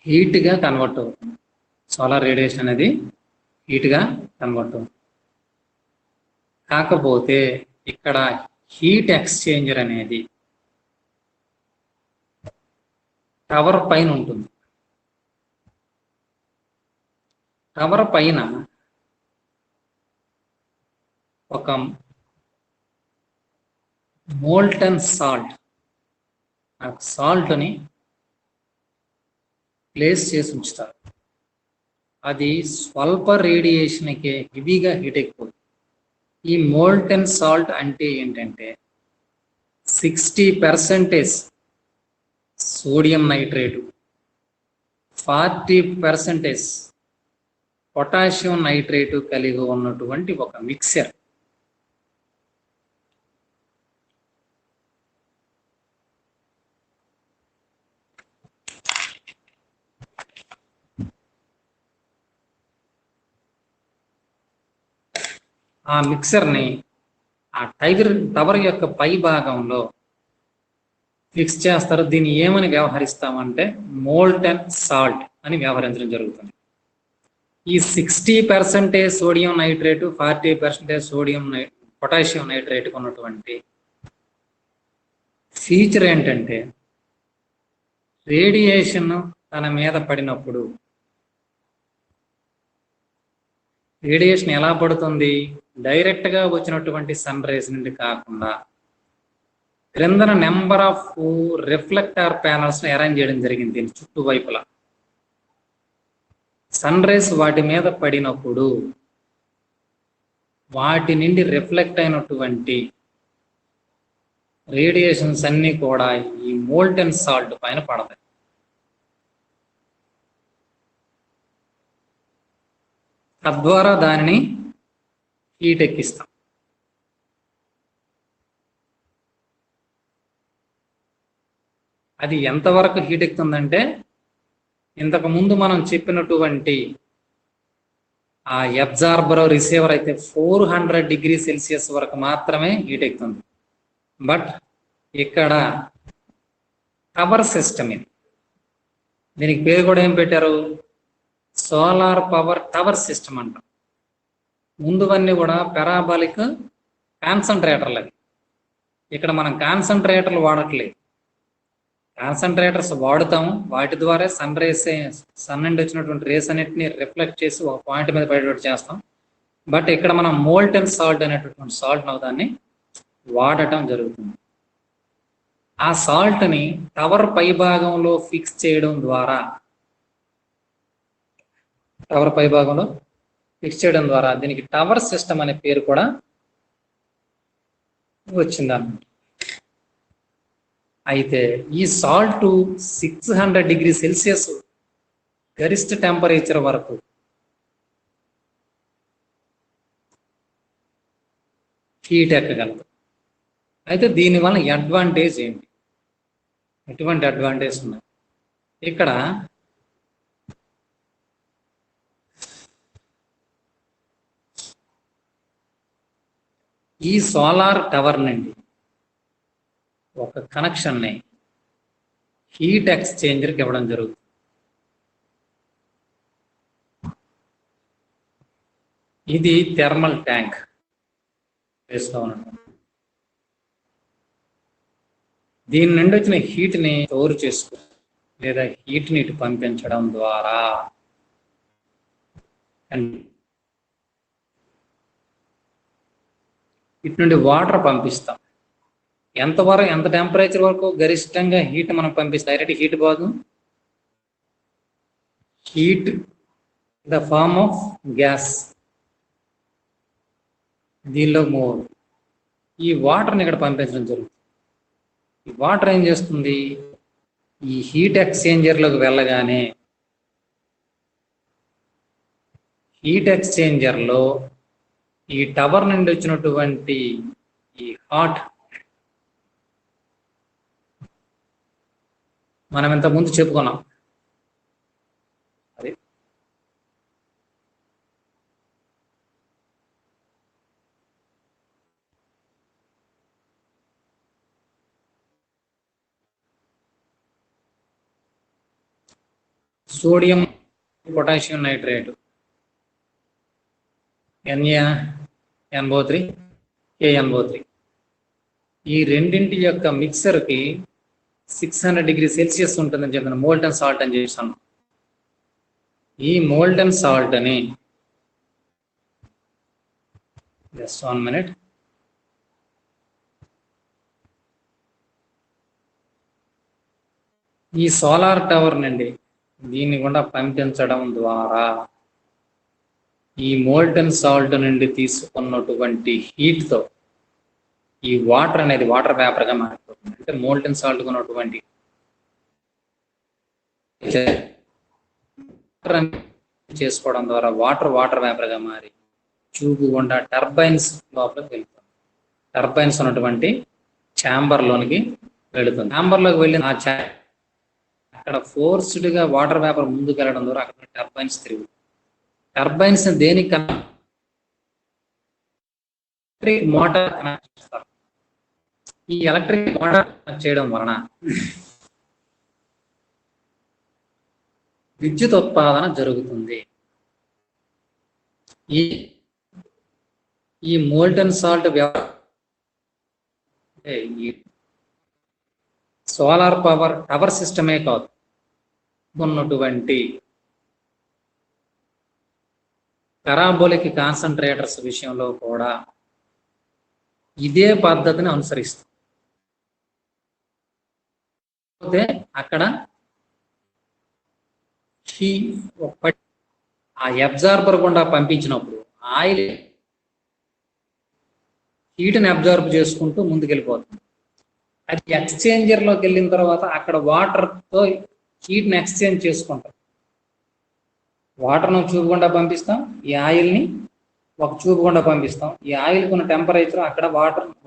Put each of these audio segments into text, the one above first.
హీట్గా convert అవుతుంది. Solar radiation అనేది హీట్గా convert అవుతుంది. కాకపోతే ఇక్కడ హీట్ ఎక్స్చేంజర్ అనేది టవర్ పైన ఉంటుంది. టవర్ పైన ఒక మోల్టన్ సాల్ట్ని ప్లేస్ చేసి ఉంచుతారు. అది స్వల్ప రేడియేషన్కి హెవీగా హీట్ అయిపోతుంది. ఈ మోల్టన్ సాల్ట్ అంటే ఏంటంటే 60% సోడియం నైట్రేటు, 40% పొటాషియం నైట్రేటు కలిగి ఉన్నటువంటి ఒక మిక్సర్. ఆ మిక్సర్ని ఆ టవర్ యొక్క పై భాగంలో ఫిక్స్ చేస్తారు. దీన్ని ఏమని వ్యవహరిస్తామంటే మోల్టన్ సాల్ట్ అని వ్యవహరించడం జరుగుతుంది. ఈ 60% సోడియం నైట్రేటు, 40% పొటాషియం నైట్రేట్ ఉన్నటువంటి ఫీచర్ ఏంటంటే రేడియేషన్ తన మీద పడినప్పుడు రేడియేషన్ ఎలా పడుతుంది? డైరెక్ట్గా వచ్చినటువంటి సన్ రేస్ నుండి కాకుండా క్రిందన number of reflector panels arrange చేయడం జరిగింది. దీని చుట్టువైపులా సన్ రేస్ వాటి మీద పడినప్పుడు వాటి నుండి రిఫ్లెక్ట్ అయినటువంటి రేడియేషన్స్ అన్ని కూడా ఈ మోల్టన్ సాల్ట్ పైన పడతాయి. తద్వారా దానిని హీట్ ఎక్కిస్తాం. అది ఎంతవరకు హీట్ ఎక్కుతుందంటే ఇంతకు ముందు మనం చెప్పినటువంటి ఆ అబ్జార్బర్ రిసీవర్ అయితే 400 డిగ్రీ సెల్సియస్ వరకు మాత్రమే హీట్ ఎక్కుతుంది. బట్ ఇక్కడ టవర్ సిస్టమ్ ఇది. దీనికి పేరు కూడా ఏం పెట్టారు? సోలార్ పవర్ టవర్ సిస్టమ్ అంట. ముందువన్నీ కూడా పెరాబాలిక్ కాన్సన్ట్రేటర్లు అవి. ఇక్కడ మనం కాన్సన్ట్రేటర్లు వాడట్లేదు. కాన్సన్ట్రేటర్స్ వాడుతాము, వాటి ద్వారా సన్ నుండి వచ్చినటువంటి రేస్ అన్నిటిని రిఫ్లెక్ట్ చేసి ఒక పాయింట్ మీద పడేటట్టు చేస్తాం. బట్ ఇక్కడ మనం మోల్టన్ సాల్ట్ అనేటటువంటి సాల్ట్ దాన్ని వాడటం జరుగుతుంది. ఆ సాల్ట్ని టవర్ పై భాగంలో ఫిక్స్ చేయడం ద్వారా దీనికి టవర్ సిస్టమ్ అనే పేరు కూడా వచ్చిందన్నమాట. అయితే ఈ సాల్ట్ 600 డిగ్రీ సెల్సియస్ గరిష్ట టెంపరేచర్ వరకు హీట్ ఎక్కగలదు. అయితే దీనివల్ల అడ్వాంటేజ్ ఏంటి? ఎటువంటి అడ్వాంటేజ్ ఉన్నాయి? ఇక్కడ ఈ సోలార్ టవర్ నుండి ఒక కనెక్షన్ని హీట్ ఎక్స్చేంజర్కి ఇవ్వడం జరుగుతుంది. ఇది థర్మల్ ట్యాంక్ వేస్తూ ఉన్నాం. దీని నుండి వచ్చిన హీట్ని స్టోర్ చేసుకో లేదా హీట్ని ఇటు పంపించడం ద్వారా ఇటు నుండి వాటర్ పంపిస్తాం. ఎంత టెంపరేచర్ వరకు గరిష్టంగా హీట్ మనం పంపిస్తాం? డైరెక్ట్ హీట్ పోదు. Heat the form of gas దీనిలో మూవ్ ఈ వాటర్ని ఇక్కడ పంపించడం జరుగుతుంది. ఈ వాటర్ ఏం చేస్తుంది? ఈ హీట్ ఎక్స్చేంజర్లోకి వెళ్ళగానే హీట్ ఎక్స్చేంజర్లో ఈ టవర్ నుండి వచ్చినటువంటి ఈ హాట్ మనం ఇంతకుముందు చెప్పుకున్నాం. అది sodium potassium nitrate NaNO3 KNO3 ఈ రెండింటి యొక్క మిక్సర్కి 600 డిగ్రీ సెల్సియస్ ఉంటుందని చెప్పిన మోల్టన్ సాల్ట్ అని చేశాను. ఈ మోల్టన్ సాల్ట్ అని జస్ట్ 1 minute ఈ సోలార్ టవర్ నుండి దీన్ని కూడా పంపించడం ద్వారా ఈ మోల్టన్ సాల్ట్ నుండి తీసుకున్నటువంటి హీట్తో ఈ వాటర్ అనేది వాటర్ వేపర్గా మారిపోతుంది. అంటే మోల్టన్ సాల్ట్ ఉన్నటువంటి చేసుకోవడం ద్వారా వాటర్ వేపర్గా మారి ట్యూబ్ గుండా టర్బైన్స్ లోపలికి వెళ్తుంది. టర్బైన్స్ ఉన్నటువంటి ఛాంబర్లోనికి వెళుతుంది. ఛాంబర్లోకి వెళ్ళిన అక్కడ ఫోర్స్డ్గా వాటర్ వేపర్ ముందుకు వెళ్ళడం ద్వారా అక్కడ టర్బైన్స్ తిరుగుతాయి. టర్బైన్స్ దేనికి ఎలక్ట్రిక్ మోటార్ కనెక్ట్ చేస్తారు. ఈ ఎలక్ట్రిక్ మోటార్ కనెక్ట్ చేయడం వలన విద్యుత్ ఉత్పాదన జరుగుతుంది. ఈ molten salt solar power tower సిస్టమే కాదు, ఉన్నటువంటి పారాబోలిక్ కాన్సన్ట్రేటర్స్ విషయంలో కూడా ఇదే పద్ధతిని అనుసరిస్తుంది. అక్కడ ఆ అబ్జార్బర్ గుండా పంపించినప్పుడు ఆయిల్ హీట్ని అబ్జార్బ్ చేసుకుంటూ ముందుకెళ్ళిపోతుంది. అది ఎక్స్చేంజర్లోకి వెళ్ళిన తర్వాత అక్కడ వాటర్తో హీట్ని ఎక్స్చేంజ్ చేసుకుంటాం. వాటర్ను ట్యూబ్ గుండా పంపిస్తాం, ఈ ఆయిల్ని ఒక ట్యూబ్ గుండా పంపిస్తాం. ఈ ఆయిల్ ఉన్న టెంపరేచర్ అక్కడ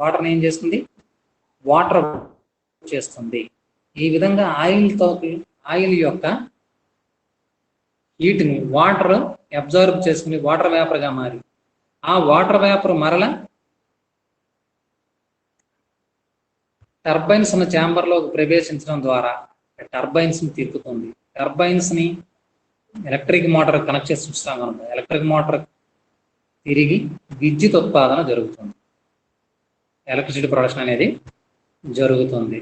వాటర్ని ఏం చేస్తుంది, వాటర్ చేస్తుంది. ఈ విధంగా ఆయిల్ యొక్క హీట్ని వాటర్ అబ్జర్వ్ చేసుకుని వాటర్ వేపర్గా మారి ఆ వాటర్ వేపర్ మరల టర్బైన్స్ ఉన్న ఛాంబర్లోకి ప్రవేశించడం ద్వారా టర్బైన్స్ని తిప్పుతుంది. టర్బైన్స్ని ఎలక్ట్రిక్ మోటార్ కనెక్ట్ చేసి చూస్తాం కనుక ఎలక్ట్రిక్ మోటార్ తిరిగి విద్యుత్ ఉత్పాదన జరుగుతుంది. ఎలక్ట్రిసిటీ ప్రొడక్షన్ అనేది జరుగుతుంది.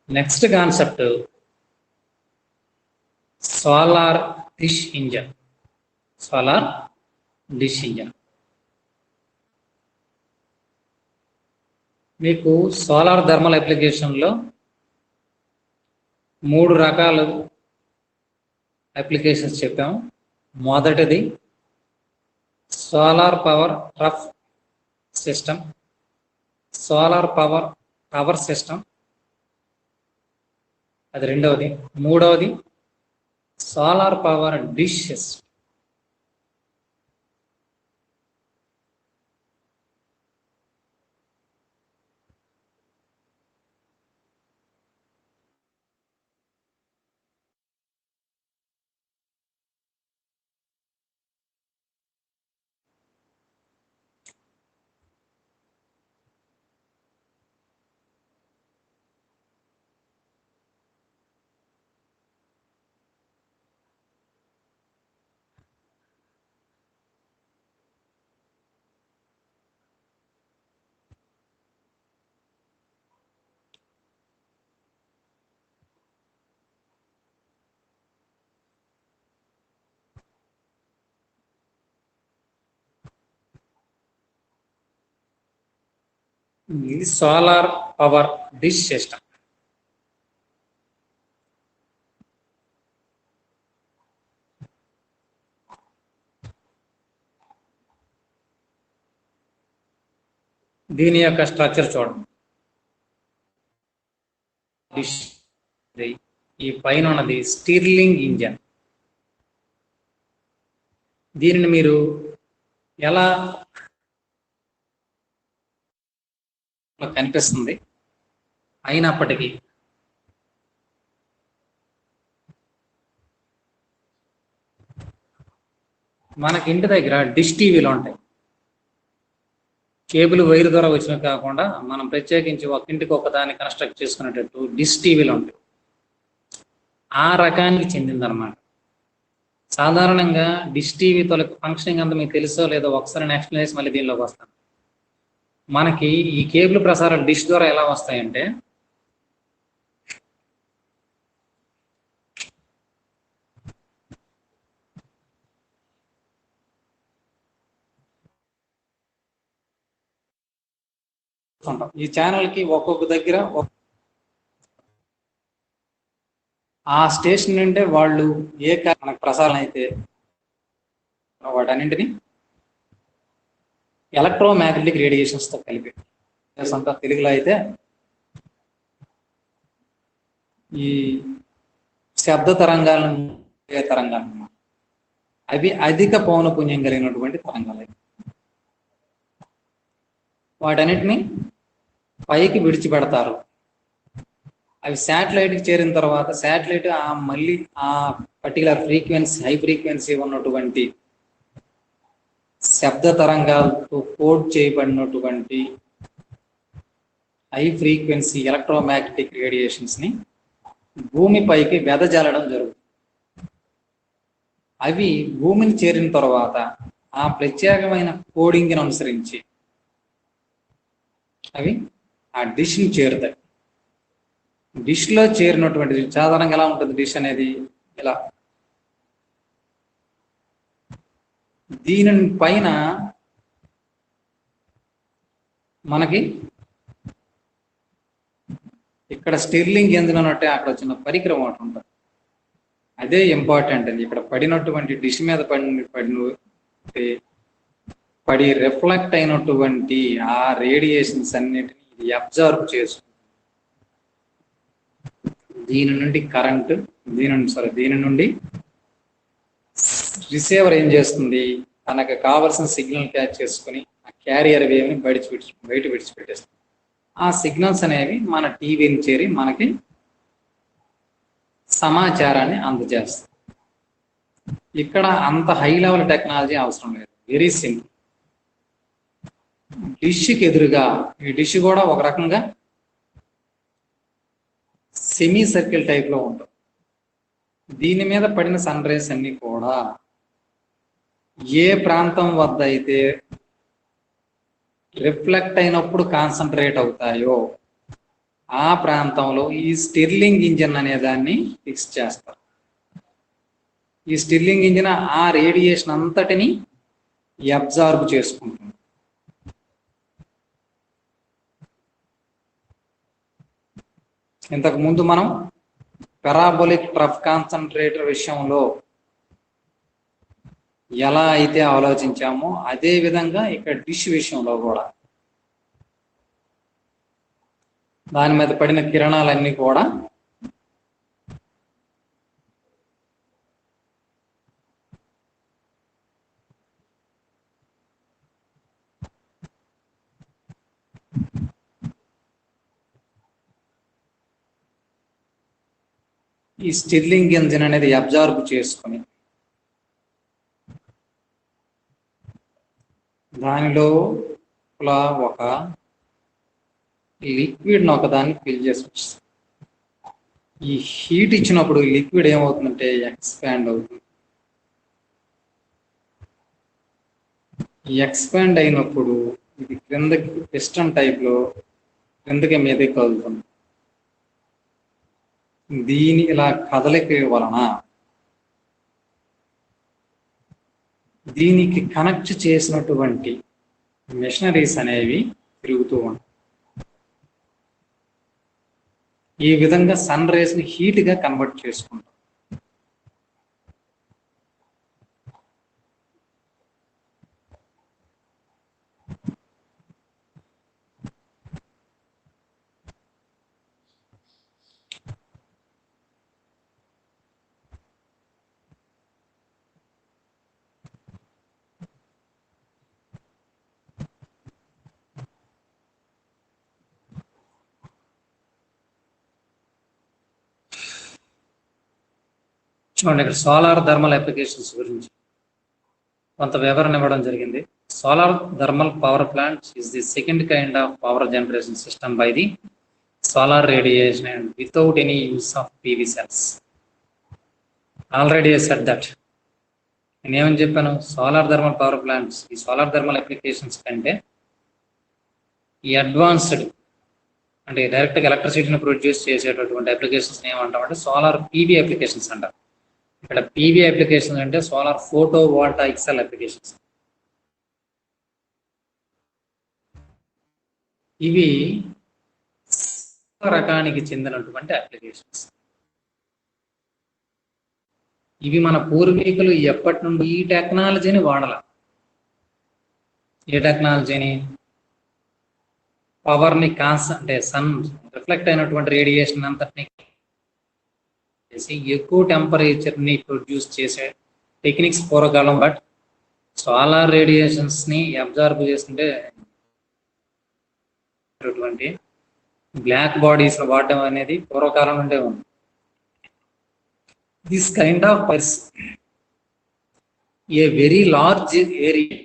Next concept solar dish engine. Solar dish engine మీకు సోలార్ థర్మల్ అప్లికేషన్లో 3 రకాల అప్లికేషన్స్ చెప్పాము. మొదటిది solar power rough system, solar power tower system, అది రెండవది. మూడవది సోలార్ పవర్ డిష్ సిస్టమ్. ఇది సోలార్ పవర్ డిష్ సిస్టమ్. దీని యొక్క స్ట్రక్చర్ చూడండి. ఈ పైన ఉన్నది స్టిర్లింగ్ ఇంజన్. దీనిని మీరు ఎలా కనిపిస్తుంది, అయినప్పటికీ మనకి ఇంటి దగ్గర డిష్ టీవీలు ఉంటాయి. కేబుల్ వైర్ ద్వారా వచ్చినవి కాకుండా మనం ప్రత్యేకించి ఒక ఇంటికి ఒకదాన్ని కన్స్ట్రక్ట్ చేసుకునేటట్టు డిష్ టీవీలు ఉంటాయి. ఆ రకానికి చెందిందనమాట. సాధారణంగా డిష్ టీవీ తొలగి ఫంక్షనింగ్ అంతా మీకు తెలుసో లేదో ఒకసారి నెక్స్ట్ చేసి మళ్ళీ దీనిలోకి వస్తాను. మనకి ఈ కేబుల్ ప్రసారాలు డిష్ ద్వారా ఎలా వస్తాయంటే, ఈ ఛానల్ కి ఒక్కొక్క దగ్గర ఆ స్టేషన్ నుండే వాళ్ళు మనకు ప్రసారం అయితే వాటన్నింటినీ ఎలక్ట్రోమాగ్నెటిక్ రేడియేషన్స్ తో కలిపి అంతా తెలుగులో అయితే ఈ శబ్ద తరంగాలను అవి అధిక పౌనపుణ్యం కలిగినటువంటి తరంగాలు. వాటన్నిటిని పైకి విడిచిపెడతారు. అవి శాటిలైట్కి చేరిన తర్వాత శాటిలైట్ మళ్ళీ ఆ పర్టికులర్ ఫ్రీక్వెన్సీ, హై ఫ్రీక్వెన్సీ ఉన్నటువంటి శబ్ద తరంగాలతో కోడ్ చేయబడినటువంటి హై ఫ్రీక్వెన్సీ ఎలక్ట్రోమాగ్నెటిక్ రేడియేషన్స్ ని భూమిపైకి వెదజల్లడం జరుగుతుంది. అవి భూమిని చేరిన తర్వాత ఆ ప్రత్యేకమైన కోడింగ్ని అనుసరించి అవి ఆ డిష్ని చేరుతాయి. డిష్లో చేరినటువంటిది సాధారణంగా ఎలా ఉంటుంది? డిష్ అనేది ఇలా, దీని పైన మనకి ఇక్కడ స్టిర్లింగ్ ఇంజిన్ అన్నట్టే అక్కడ వచ్చిన పరికరం ఒకటి ఉంటుంది. అదే ఇంపార్టెంట్ అండి. ఇక్కడ పడినటువంటి డిష్ మీద పడి రిఫ్లెక్ట్ అయినటువంటి ఆ రేడియేషన్స్ అన్నిటిని ఇది అబ్జర్వ్ చేసుకుంటుంది. దీని నుండి కరెంట్, దీని నుండి రిసీవర్ ఏం చేస్తుంది, తనకు కావలసిన సిగ్నల్ క్యాచ్ చేసుకుని ఆ క్యారియర్ వేవ్ని బయట విడిచిపెట్టేస్తుంది. ఆ సిగ్నల్స్ అనేవి మన టీవీని చేరి మనకి సమాచారాన్ని అందజేస్తాయి. ఇక్కడ అంత హై లెవెల్ టెక్నాలజీ అవసరం లేదు, వెరీ సింపుల్. డిష్కి ఎదురుగా ఈ డిష్ కూడా ఒక రకంగా సెమీ సర్కిల్ టైప్ లో ఉంటుంది. దీని మీద పడిన సన్ రేస్ అన్ని కూడా ఏ ప్రాంతం వద్ద అయితే రిఫ్లెక్ట్ అయినప్పుడు కాన్సన్ట్రేట్ అవుతాయో ఆ ప్రాంతంలో ఈ స్టిర్లింగ్ ఇంజిన్ అనే దాన్ని ఫిక్స్ చేస్తారు. ఈ స్టిర్లింగ్ ఇంజిన్ ఆ రేడియేషన్ అంతటిని అబ్జార్బ్ చేసుకుంటుంది. ఇంతకు ముందు మనం పెరాబోలిక్ ట్రఫ్ కాన్సన్ట్రేటర్ విషయంలో ఎలా అయితే ఆలోచించామో అదే విధంగా ఇక్కడ డిష్ విషయంలో కూడా దాని మీద పడిన కిరణాలన్నీ కూడా ఈ స్టిర్లింగ్ ఇంజిన్ అనేది అబ్జార్బ్ చేసుకుని దానిలో ఒక లిక్విడ్ని ఒకదాన్ని ఫిల్ చేసి వచ్చింది. ఈ హీట్ ఇచ్చినప్పుడు లిక్విడ్ ఏమవుతుందంటే ఎక్స్పాండ్ అవుతుంది. ఈ ఎక్స్పాండ్ అయినప్పుడు ఇది క్రిందకి పిస్టన్ టైప్లో క్రిందకి మీదకి కదులుతుంది. దీని ఇలా కదలిక వలన దీనికి కనెక్ట్ చేసినటువంటి మెషినరీస్ అనేవి తిరుగుతూ ఉంటాయి. ఈ విధంగా సన్ రేస్ ని హీట్ గా కన్వర్ట్ చేసుకుంటాం. చూడండి, ఇక్కడ సోలార్ థర్మల్ అప్లికేషన్స్ గురించి కొంత వివరణ ఇవ్వడం జరిగింది. Solar thermal power plant is the second kind of power generation system by the solar radiation and without any use of PV cells. Already I said that. నేను ఏమని చెప్పాను, సోలార్ థర్మల్ పవర్ ప్లాంట్స్ ఈ solar thermal applications కంటే ఈ advanced అంటే డైరెక్ట్గా ఎలక్ట్రిసిటీని produce చేసేటటువంటి applications ఏమంటామంటే సోలార్ పీవీ అప్లికేషన్స్ అంటారు. ఇక్కడ పీవీ అప్లికేషన్స్ అంటే solar photo voltaic cell applications. ఇవి రకానికి చెందినటువంటి అప్లికేషన్స్. ఇవి మన పూర్వీకులు ఎప్పటి నుండి ఈ టెక్నాలజీని వాడాల. ఏ టెక్నాలజీని? పవర్ని అంటే సన్ రిఫ్లెక్ట్ అయినటువంటి రేడియేషన్ అంతటిని చేసి ఎక్కువ టెంపరేచర్ని ప్రొడ్యూస్ చేసే టెక్నిక్స్ పూర్వకాలం. బట్ సోలార్ రేడియేషన్స్ని అబ్జర్వ్ చేస్తుంటే బ్లాక్ బాడీస్ వాడడం అనేది పూర్వకాలం నుండే ఉంది. This kind of purse a very large area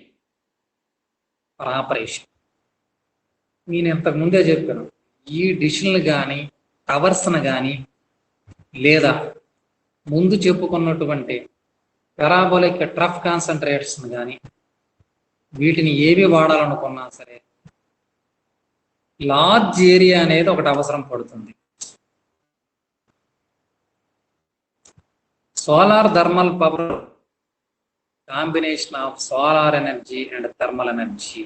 for operation. నేను ఇంతకు ముందే చెప్పాను, ఈ డిష్లు కానీ టవర్స్ను కానీ లేదా ముందు చెప్పుకున్నటువంటి పెరాబోలిక్ ట్రఫ్ కాన్సన్ట్రేటర్స్ని కానీ వీటిని ఏవి వాడాలనుకున్నా సరే లార్జ్ ఏరియా అనేది ఒకటి అవసరం పడుతుంది. Solar thermal power combination of solar energy and thermal energy.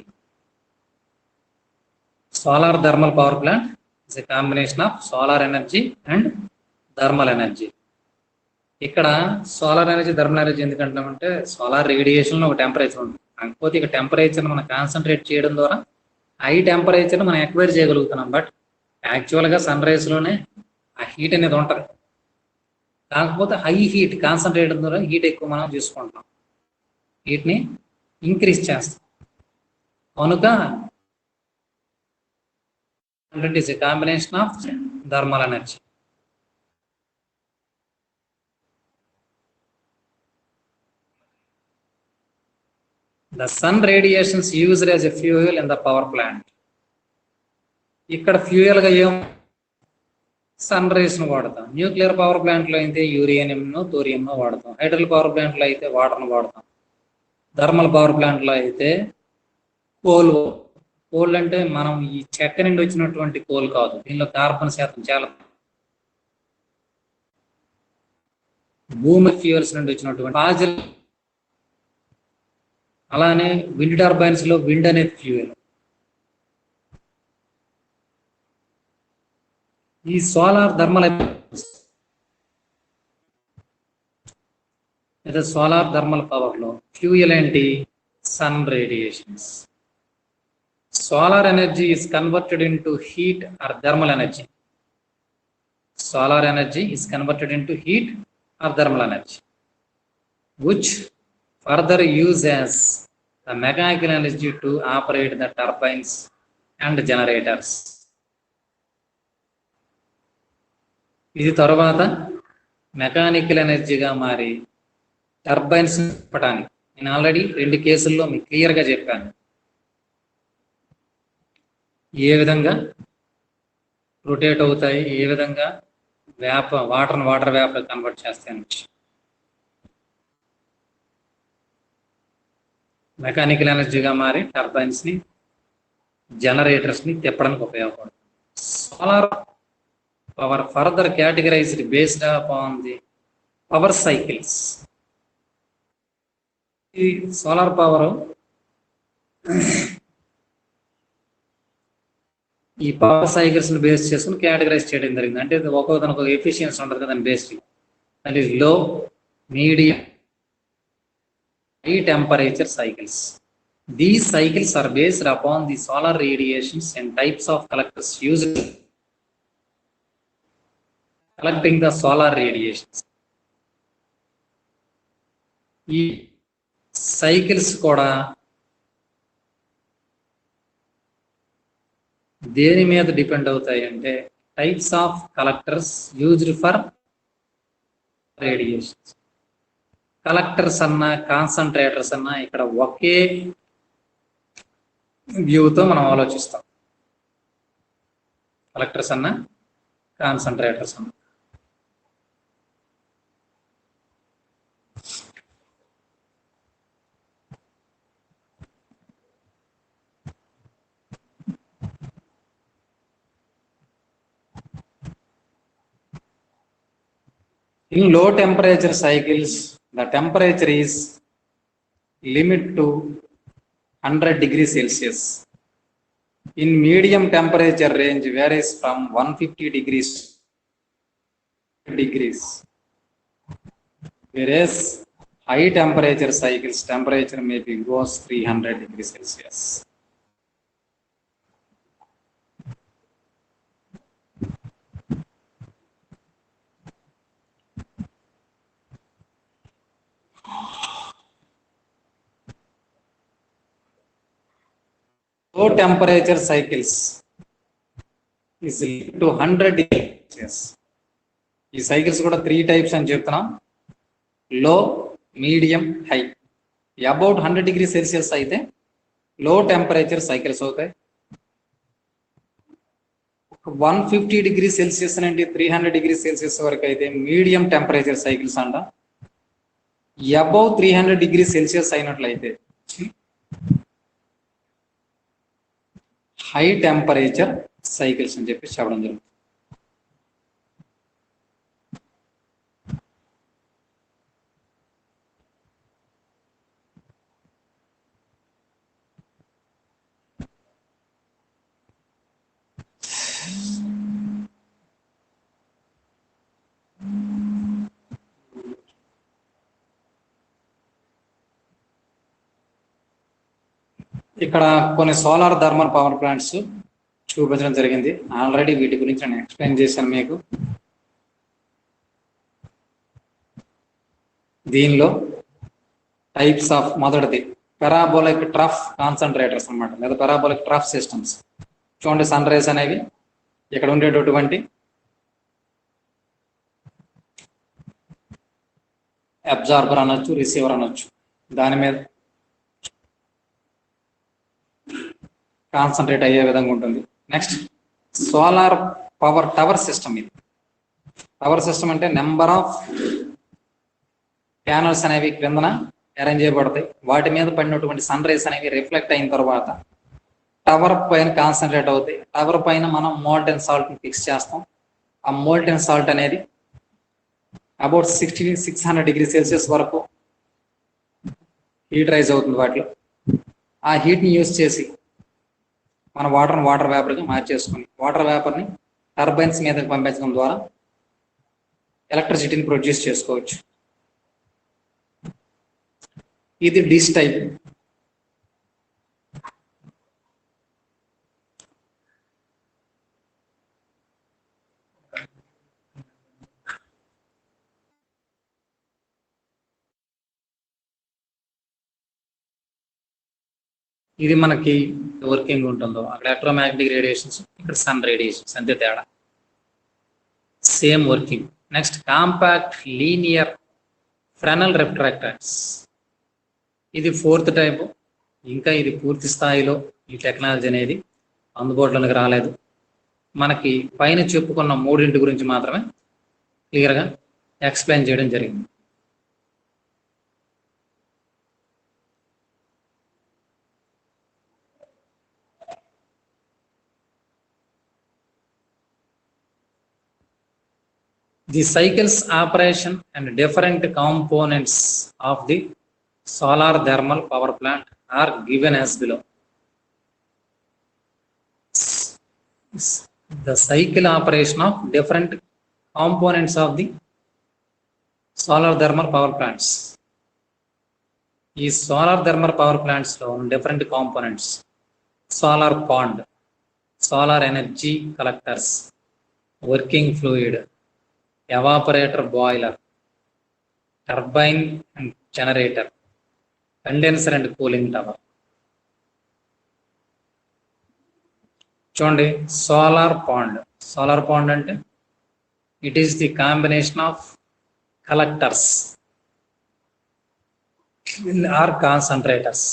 Solar thermal power plant is a combination of solar energy and thermal energy. ఇక్కడ సోలార్ ఎనర్జీ థర్మల్ ఎనర్జీ ఎందుకంటామంటే సోలార్ రేడియేషన్లో ఒక టెంపరేచర్ ఉంటుంది. కాకపోతే ఇక టెంపరేచర్ మనం కాన్సన్ట్రేట్ చేయడం ద్వారా హై టెంపరేచర్ మనం ఎక్వైర్ చేయగలుగుతున్నాం. బట్ యాక్చువల్గా సన్ రైజ్లోనే ఆ హీట్ అనేది ఉంటుంది. కాకపోతే హై హీట్ కాన్సన్ట్రేట్ ద్వారా హీట్ ఎక్కువ మనం చూసుకుంటాం, హీట్ని ఇంక్రీజ్ చేస్తాం. కనుక it is a combination of thermal energy. The sun radiations used as a fuel in the power plant. ఇక్కడ ఫ్యూయల్గా ఏం సన్ రైస్ను వాడతాం. న్యూక్లియర్ పవర్ ప్లాంట్లో అయితే యూరేనియంను థోరియంను వాడతాం. హైడ్రల్ పవర్ ప్లాంట్లో అయితే వాటర్ను వాడతాం. థర్మల్ పవర్ ప్లాంట్లో అయితే కోల్. కోల్ అంటే మనం ఈ చెక్క నుండి వచ్చినటువంటి కోల్ కాదు, దీనిలో కార్బన్ శాతం చాలా. భూమి ఫ్యూయల్స్ నుండి వచ్చినటువంటి అలానే విండ్ టర్బైన్స్ లో విండ్ అనేది ఫ్యూయల్. ఈ సోలార్ థర్మల్ లేదా సోలార్ థర్మల్ పవర్ లో ఫ్యూయల్ ఏంటి? Sun radiations. Solar energy is converted into heat or thermal energy. Solar energy is converted into heat or thermal energy, which further use as the mechanical energy to operate the turbines and generators. ఇది తర్వాత mechanical ఎనర్జీగా మారి turbines తిప్పడానికి. నేను already 2 కేసుల్లో మీకు క్లియర్గా చెప్పాను ఏ విధంగా రొటేట్ అవుతాయి, ఏ విధంగా వాటర్ వేపర్ కన్వర్ట్ చేస్తాయని. మెకానికల్ ఎనర్జీగా మారి టర్బైన్స్ని జనరేటర్స్ని తిప్పడానికి ఉపయోగపడుతుంది. Solar power further categorised based upon the power cycles. ఈ సోలార్ పవర్ ఈ పవర్ సైకిల్స్ని బేస్ చేసుకుని కేటగరైజ్ చేయడం జరిగింది. అంటే ఒక్కొక్క ఎఫిషియన్సీ ఉంటుంది కదా based. That is low, medium, high temperature cycles. These cycles are based upon the solar radiations and types of collectors used collecting the solar radiations. ఈ cycles కూడా దేని మీద డిపెండ్ అవుతాయి అంటే types of collectors used for radiations. Collectors అన్నా concentrators అన్నా ఇక్కడ ఒకే వ్యూతో మనం ఆలోచిస్తాం. కలెక్టర్స్ అన్నా కాన్సన్ట్రేటర్స్ అన్నా. In low temperature cycles, the temperature is limit to 100 degrees Celsius. In medium temperature range varies from 150 degrees, whereas high temperature cycles temperature may be goes 300 degrees Celsius. Low temperature cycles is to 100 degrees Celsius. ఈ cycles కూడా 3 types అని చెప్తున్నాం. లో, medium, high. About 100 degree Celsius అయితే లో temperature cycles అవుతాయి. 150 degree Celsius నుండి 300 degree Celsius వరకు అయితే మీడియం టెంపరేచర్ సైకిల్స్ అంట. అబౌవ్ 300 డిగ్రీ సెల్సియస్ అయినట్లయితే హై టెంపరేచర్ సైకిల్స్ అని చెప్పి చెప్పడం జరుగుతుంది. ఇక్కడ కొన్ని సోలార్ థర్మల్ పవర్ ప్లాంట్స్ చూపించడం జరిగింది. ఆల్రెడీ వీటి గురించి నేను ఎక్స్ప్లెయిన్ చేశాను మీకు. దీనిలో టైప్స్ ఆఫ్ మొదటిది పెరాబోలిక్ ట్రఫ్ కాన్సన్ట్రేటర్స్ అన్నమాట, లేదా పెరాబోలిక్ ట్రఫ్ సిస్టమ్స్. చూడండి, సన్ రైస్ అనేవి ఇక్కడ ఉండేటటువంటి అబ్జార్బర్ అనొచ్చు, రిసీవర్ అనొచ్చు. దాని మీద కాన్సన్ట్రేట్ అయ్యే విధంగా ఉంటుంది. Next solar power tower system. ఇది టవర్ సిస్టమ్ అంటే నెంబర్ ఆఫ్ ప్యానల్స్ అనేవి క్రిందన అరేంజ్ చేయబడతాయి. వాటి మీద పడినటువంటి సన్ రైస్ అనేవి రిఫ్లెక్ట్ అయిన తర్వాత టవర్ పైన కాన్సన్ట్రేట్ అవుతాయి. టవర్ పైన మనం మోల్టెన్ సాల్ట్ ఫిక్స్ చేస్తాం. ఆ మోల్టెన్ సాల్ట్ అనేది అబౌట్ 600 డిగ్రీ సెల్సియస్ వరకు హీట్ రైజ్ అవుతుంది వాటిలో. ఆ హీట్ని యూజ్ చేసి మన వాటర్ వేపర్గా మార్చేసుకుని వాటర్ వేపర్ని టర్బైన్స్ మీదకి పంపించడం ద్వారా ఎలక్ట్రిసిటీని ప్రొడ్యూస్ చేసుకోవచ్చు. ఇది డిష్ టైప్. ఇది మనకి వర్కింగ్ ఉంటుందో అక్కడ ఎలక్ట్రోమాగ్నెటిక్ రేడియేషన్స్, ఇక్కడ సన్ రేడియేషన్స్, అంతే తేడా. Same working. Next compact linear Fresnel refractors. ఇది 4th టైప్. ఇంకా ఇది పూర్తి స్థాయిలో ఈ టెక్నాలజీ అనేది అందుబాటులోకి రాలేదు. మనకి పైన చెప్పుకున్న 3 గురించి మాత్రమే క్లియర్గా ఎక్స్ప్లెయిన్ చేయడం జరిగింది. The cycles operation and different components of the solar thermal power plant are given as below. The cycle operation of different components of the solar thermal power plants. ఈ సోలార్ థర్మల్ పవర్ ప్లాంట్స్ లో different components: solar pond, solar energy collectors, working fluid, evaporator boiler, turbine and generator, condenser and cooling tower. చూడండి, solar pond అంటే it is the combination of collectors or concentrators.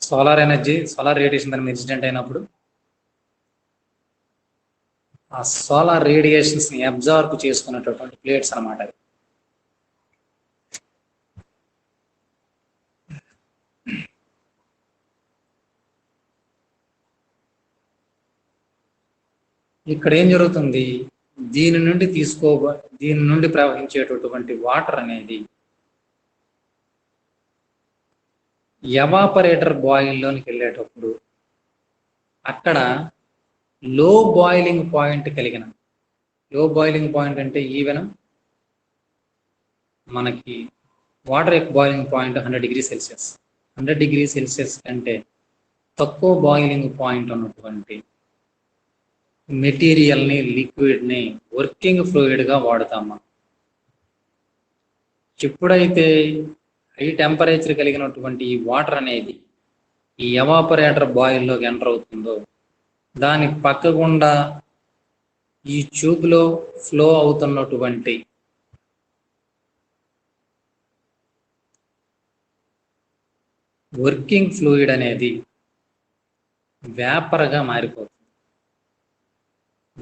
Solar energy, solar radiation దాని incident అయినప్పుడు ఆ solar radiations ని absorb చేసుకున్నటువంటి plates అనమాట. ఇక్కడ ఏం జరుగుతుంది, దీని నుండి ప్రవహించేటటువంటి వాటర్ అనేది ఎవాపరేటర్ బాయిల్లోనికి వెళ్ళేటప్పుడు అక్కడ లో బాయిలింగ్ పాయింట్ కలిగిన, లో బాయిలింగ్ పాయింట్ అంటే ఈవెన్ మనకి వాటర్ యొక్క boiling point 100 degree Celsius, 100 degree Celsius కంటే తక్కువ బాయిలింగ్ పాయింట్ ఉన్నటువంటి మెటీరియల్ని, లిక్విడ్ని వర్కింగ్ ఫ్లూయిడ్గా వాడుతాము. ఎప్పుడైతే హై టెంపరేచర్ కలిగినటువంటి ఈ వాటర్ అనేది ఈ ఎవాపరేటర్ బాయిల్లోకి ఎంటర్ అవుతుందో దాని పక్క గుండా ఈ ట్యూబ్లో ఫ్లో అవుతున్నటువంటి వర్కింగ్ ఫ్లూయిడ్ అనేది వేపర్గా మారిపోతుంది.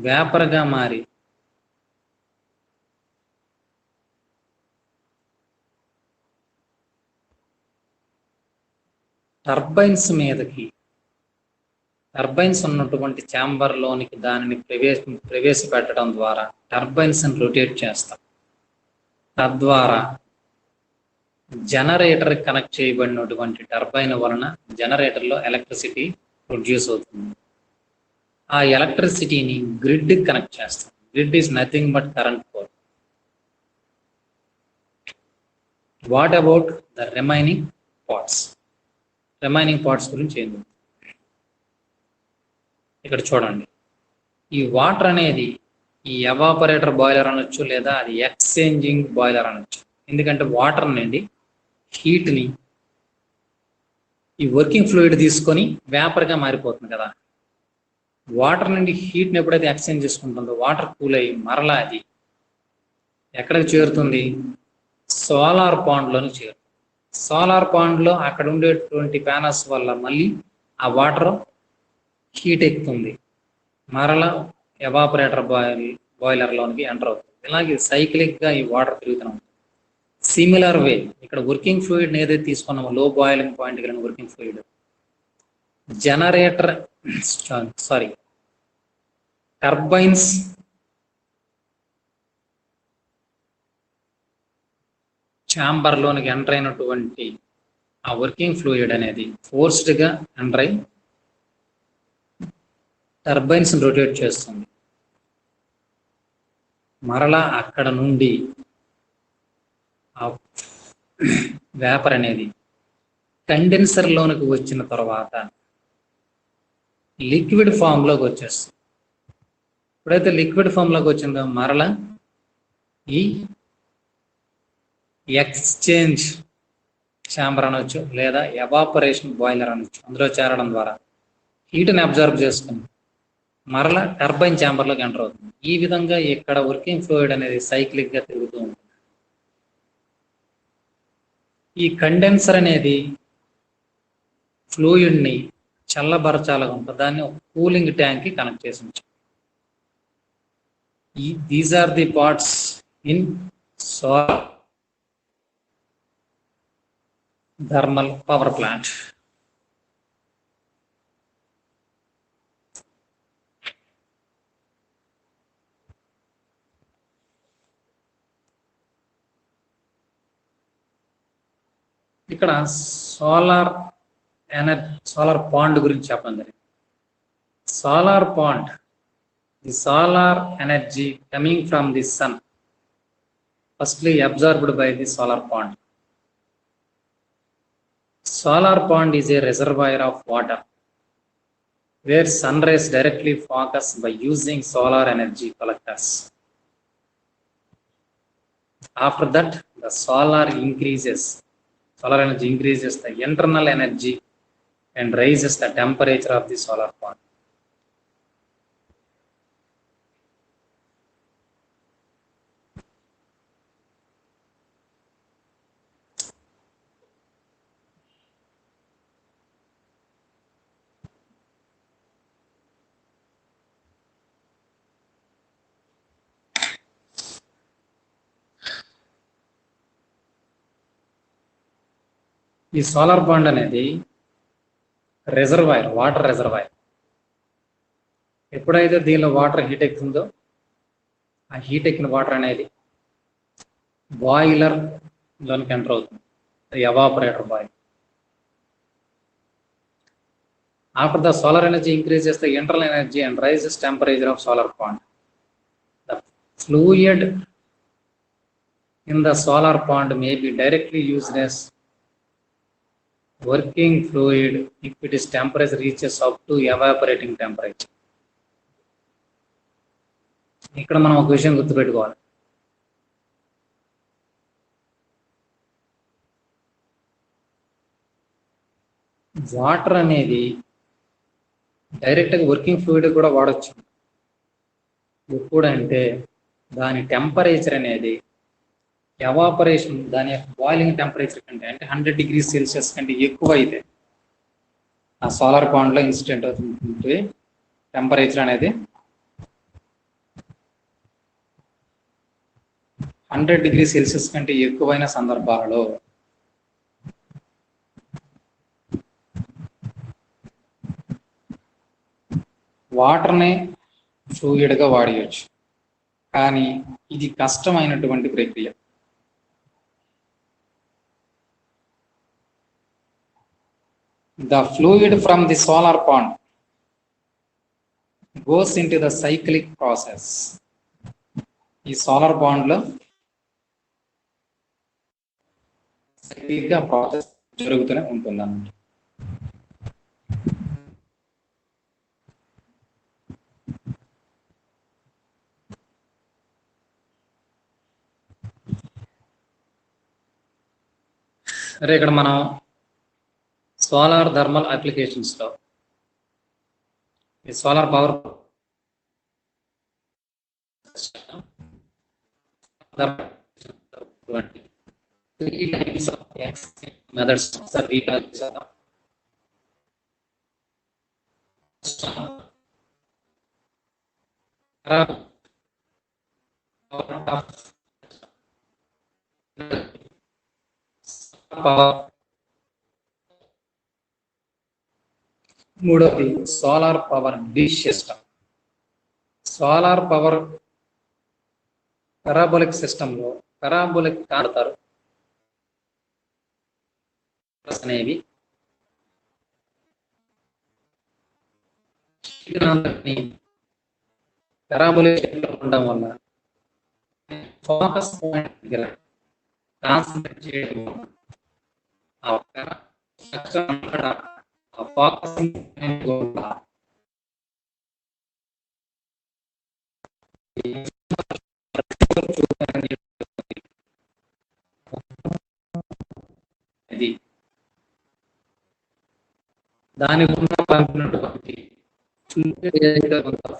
వేపర్గా మారి టర్బైన్స్ మీదకి, టర్బైన్స్ ఉన్నటువంటి ఛాంబర్లోనికి దానిని ప్రవేశపెట్టడం ద్వారా టర్బైన్స్ని రొటేట్ చేస్తాం. తద్వారా జనరేటర్ కనెక్ట్ చేయబడినటువంటి టర్బైన్ వలన జనరేటర్లో ఎలక్ట్రిసిటీ ప్రొడ్యూస్ అవుతుంది. ఆ ఎలక్ట్రిసిటీని గ్రిడ్ కనెక్ట్ చేస్తాం. Grid is nothing but current pole. What about the remaining parts? Remaining parts గురించి ఏంది ఇక్కడ చూడండి. ఈ వాటర్ అనేది ఈ ఎవాపరేటర్ బాయిలర్ అనొచ్చు, లేదా అది ఎక్స్చేంజింగ్ బాయిలర్ అనొచ్చు. ఎందుకంటే వాటర్ నుండి హీట్ని ఈ వర్కింగ్ ఫ్లూయిడ్ తీసుకొని వేపర్గా మారిపోతుంది కదా. వాటర్ నుండి హీట్ని ఎప్పుడైతే ఎక్స్చేంజ్ చేసుకుంటుందో వాటర్ కూల్ అయ్యి మరలా అది ఎక్కడికి చేరుతుంది, సోలార్ పాండ్లోని చేరుతుంది. సోలార్ పాండ్లో అక్కడ ఉండేటువంటి ప్యానల్స్ వల్ల మళ్ళీ ఆ వాటర్ హీట్ ఎక్కుతుంది, మరలా ఎవాపరేటర్ బాయిలర్లోనికి ఎంటర్ అవుతుంది. ఇలాగే సైక్లిక్గా ఈ వాటర్ తిరుగుతున్నాం. సిమిలర్ వే ఇక్కడ వర్కింగ్ ఫ్లూయిడ్ని ఏదైతే తీసుకున్నామో లో బాయిలింగ్ పాయింట్ కలిగిన వర్కింగ్ ఫ్లూయిడ్ జనరేటర్ టర్బైన్స్ ఛాంబర్లోనికి ఎంటర్ అయినటువంటి ఆ వర్కింగ్ ఫ్లూయిడ్ అనేది ఫోర్స్డ్గా ఎంటర్ అయి టర్బైన్స్ రొటేట్ చేస్తుంది. మరలా అక్కడ నుండి ఆ వేపర్ అనేది కండెన్సర్లోనికి వచ్చిన తర్వాత లిక్విడ్ ఫామ్లోకి వచ్చేస్తుంది. ఎప్పుడైతే లిక్విడ్ ఫామ్లోకి వచ్చిందో మరలా ఈ ఎక్స్చేంజ్ ఛాంబర్ అనొచ్చు, లేదా ఎవాపరేషన్ బాయిలర్ అనొచ్చు, అందులో చేరడం ద్వారా హీట్ని అబ్జర్వ్ చేసుకుని మరలా టర్బైన్ ఛాంబర్లోకి ఎంటర్ అవుతుంది. ఈ విధంగా ఇక్కడ వర్కింగ్ ఫ్లూయిడ్ అనేది సైక్లిక్గా తిరుగుతూ ఉంటుంది. ఈ కండెన్సర్ అనేది ఫ్లూయిడ్ని చల్లబరచాలనుకుంటుంది, దాన్ని ఒక కూలింగ్ ట్యాంక్కి కనెక్ట్ చేసి ఉంచాం. These are the parts in solar thermal power plant. ఇక్కడ సోలార్ పాండ్ గురించి చెప్పడం జరిగింది. Solar pond, the solar energy coming from the sun firstly absorbed by the solar pond. Solar pond is a reservoir of water where sun rays directly focus by using solar energy collectors. After that, the solar energy increases the internal energy and raises the temperature of the solar pond. ఈ solar pond అనేది reservoir, water reservoir. ఎప్పుడైతే దీనిలో water heat ఎక్కుతుందో ఆ heat ఎక్కిన water అనేది boiler లోనికి enter అవుతుంది, evaporator boil. After the solar energy increases the internal energy and rises temperature of solar pond. The fluid in the solar pond may be directly used as working fluid if its temperature reaches up to evaporating temperature. ఇక్కడ మనం ఒక విషయం గుర్తుపెట్టుకోవాలి. Water అనేది డైరెక్ట్గా working fluid కూడా వాడచ్చు. ఎప్పుడంటే దాని టెంపరేచర్ అనేది ఎవాపరేషన్, దాని యొక్క బాయిలింగ్ టెంపరేచర్ కంటే, అంటే 100 degrees Celsius కంటే ఎక్కువ అయితే ఆ సోలార్ పాండ్లో ఇన్సిడెంట్ అవుతుంది. టెంపరేచర్ అనేది 100 degrees Celsius కంటే ఎక్కువైన సందర్భాలలో వాటర్ని ఫ్లూయిడ్గా వాడేయచ్చు. కానీ ఇది కష్టమైనటువంటి ప్రక్రియ. The fluid from the solar pond goes into the cyclic process. ఈ సోలార్ పాండ్లో సైక్లిక్గా ప్రాసెస్ జరుగుతూనే ఉంటుంది అన్నమాట. సరే, ఇక్కడ మనం సోలార్ థర్మల్ అప్లికేషన్స్లో ఈ సోలార్ పవర్ మెథడ్స్ పవర్. మూడవది solar power dish system. Solar power parabolic సిస్టంలో పారాబొలిక్ కాడతారు అనేవి పారాబొలిక్ ఉండడం వల్ల ఫోకస్ పాయింట్ దగ్గర కాన్సన్ట్రేట్ చేయడం ఫోకసింగ్ పాయింట్ వల్ల ఇది దాని గుండా పంపినటువంటి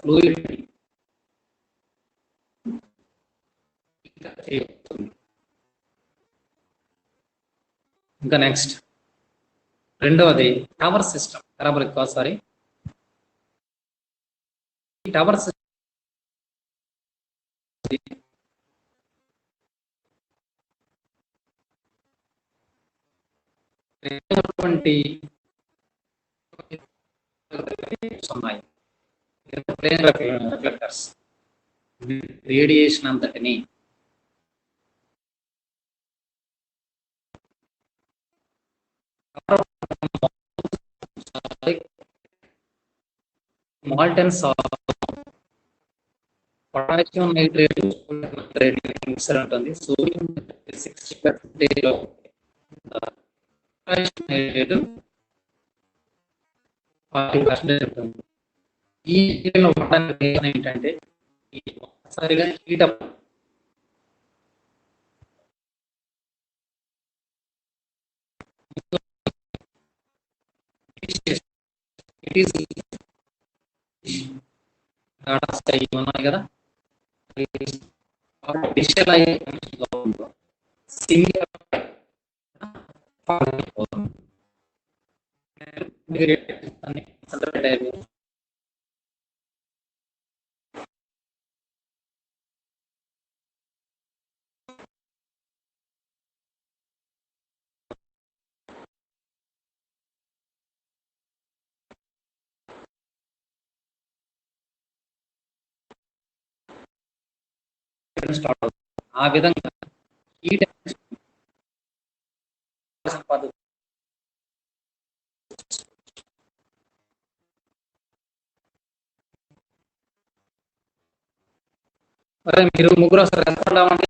ఫ్లూయిడ్ ఇంకా నెక్స్ట్ రెండవది టవర్ సిస్టమ్. పారాబొలిక్ కాదు, సారీ, టవర్ సిస్టమ్ ఉన్నాయి. రిఫ్లెక్టర్స్ రేడియేషన్ అంతటిని మాల్టన్ పొటాషియం నైట్రేట్ మిక్సర్ ఉంటుంది. సోడియం 60% లో పొటాషియం నైట్రేట్ 40% ఉంటుంది. ఈ ఏంటంటే ఒక్కసారిగా హీట్ అప్ ఉన్నాయి కదా, సింగిల్ స్టార్ట్ అవుతుంది. ఆ విధంగా ఈ పద్ధతి మీరు ముగ్గురు రెస్పాండ్ అవ్వండి.